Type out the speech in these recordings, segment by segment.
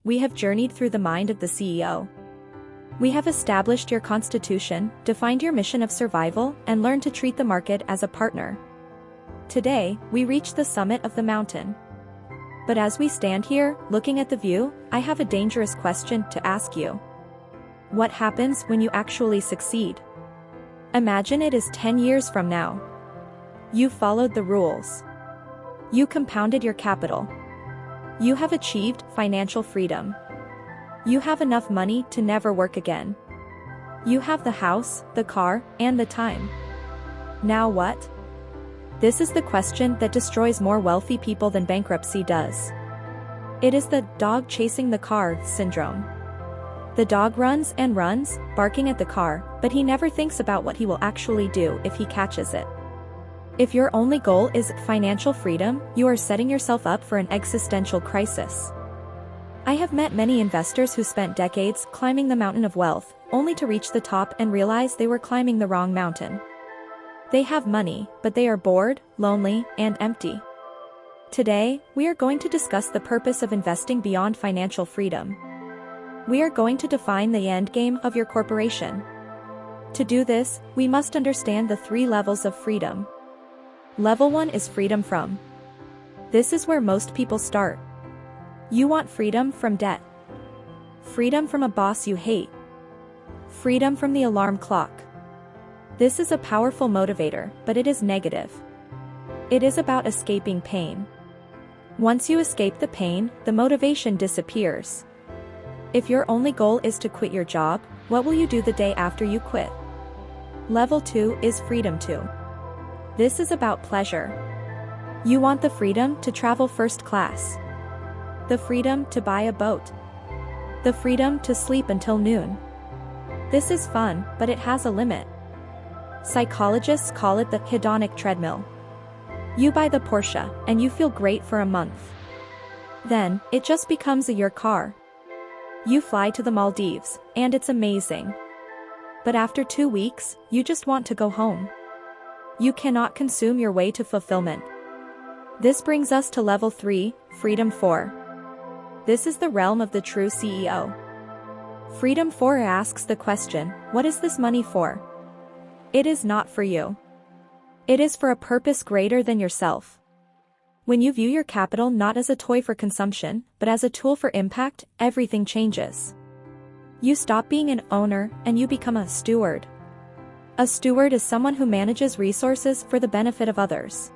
we have journeyed through the mind of the CEO. We have established your constitution, defined your mission of survival, and learned to treat the market as a partner. Today, we reach the summit of the mountain. But as we stand here, looking at the view, I have a dangerous question to ask you. What happens when you actually succeed? Imagine it is 10 years from now. You followed the rules. You compounded your capital. You have achieved financial freedom. You have enough money to never work again. You have the house, the car, and the time. Now what? This is the question that destroys more wealthy people than bankruptcy does. It is the dog chasing the car syndrome. The dog runs and runs, barking at the car, but he never thinks about what he will actually do if he catches it. If your only goal is financial freedom, you are setting yourself up for an existential crisis. I have met many investors who spent decades climbing the mountain of wealth, only to reach the top and realize they were climbing the wrong mountain. They have money, but they are bored, lonely, and empty. Today, we are going to discuss the purpose of investing beyond financial freedom. We are going to define the endgame of your corporation. To do this, we must understand the 3 levels of freedom. Level 1 is freedom from. This is where most people start. You want freedom from debt. Freedom from a boss you hate. Freedom from the alarm clock. This is a powerful motivator, but it is negative. It is about escaping pain. Once you escape the pain, the motivation disappears. If your only goal is to quit your job, what will you do the day after you quit? Level 2 is freedom to. This is about pleasure. You want the freedom to travel first class. The freedom to buy a boat. The freedom to sleep until noon. This is fun, but it has a limit. Psychologists call it the hedonic treadmill. You buy the Porsche, and you feel great for a month. Then, it just becomes your car. You fly to the Maldives, and it's amazing. But after 2 weeks, you just want to go home. You cannot consume your way to fulfillment. This brings us to level 3, freedom for. This is the realm of the true CEO. Freedom for asks the question, what is this money for? It is not for you. It is for a purpose greater than yourself. When you view your capital not as a toy for consumption, but as a tool for impact, everything changes. You stop being an owner and you become a steward. A steward is someone who manages resources for the benefit of others.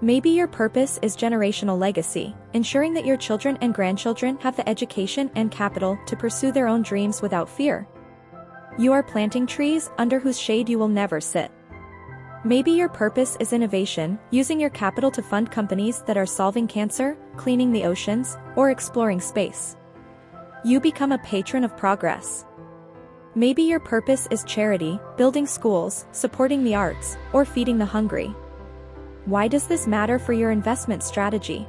Maybe your purpose is generational legacy, ensuring that your children and grandchildren have the education and capital to pursue their own dreams without fear. You are planting trees under whose shade you will never sit. Maybe your purpose is innovation, using your capital to fund companies that are solving cancer, cleaning the oceans, or exploring space. You become a patron of progress. Maybe your purpose is charity, building schools, supporting the arts, or feeding the hungry. Why does this matter for your investment strategy?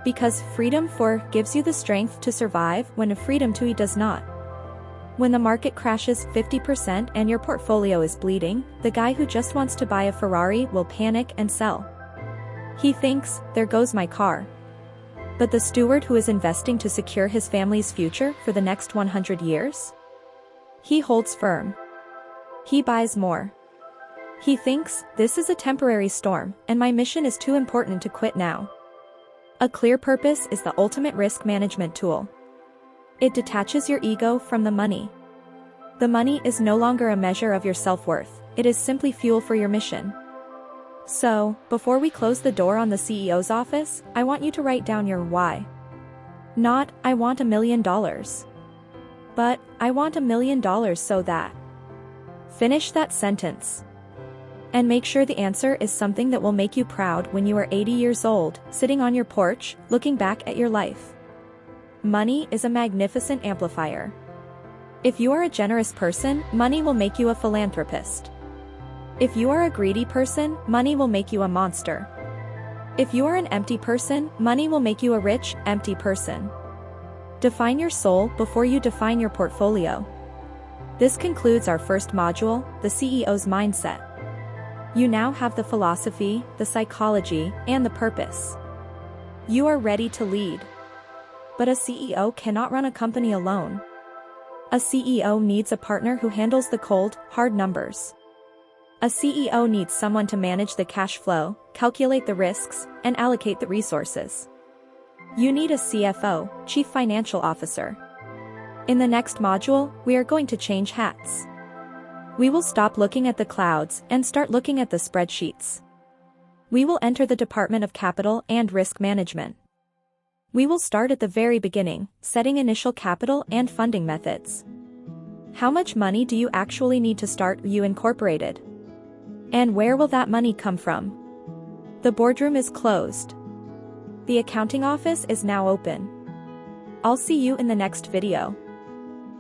Because freedom for gives you the strength to survive when a freedom to does not. When the market crashes 50% and your portfolio is bleeding, the guy who just wants to buy a Ferrari will panic and sell. He thinks, there goes my car. But the steward who is investing to secure his family's future for the next 100 years? He holds firm. He buys more. He thinks, this is a temporary storm, and my mission is too important to quit now. A clear purpose is the ultimate risk management tool. It detaches your ego from the money. The money is no longer a measure of your self-worth, it is simply fuel for your mission. So, before we close the door on the CEO's office, I want you to write down your why. Not, I want $1 million. But, I want $1 million so that. Finish that sentence. And make sure the answer is something that will make you proud when you are 80 years old, sitting on your porch, looking back at your life. Money is a magnificent amplifier. If you are a generous person, money will make you a philanthropist. If you are a greedy person, money will make you a monster. If you are an empty person, money will make you a rich, empty person. Define your soul before you define your portfolio. This concludes our first module, the CEO's mindset. You now have the philosophy, the psychology, and the purpose. You are ready to lead. But a CEO cannot run a company alone. A CEO needs a partner who handles the cold, hard numbers. A CEO needs someone to manage the cash flow, calculate the risks, and allocate the resources. You need a CFO, Chief Financial Officer. In the next module, we are going to change hats. We will stop looking at the clouds and start looking at the spreadsheets. We will enter the Department of Capital and Risk Management. We will start at the very beginning, setting initial capital and funding methods. How much money do you actually need to start You Incorporated? And where will that money come from? The boardroom is closed. The accounting office is now open. I'll see you in the next video.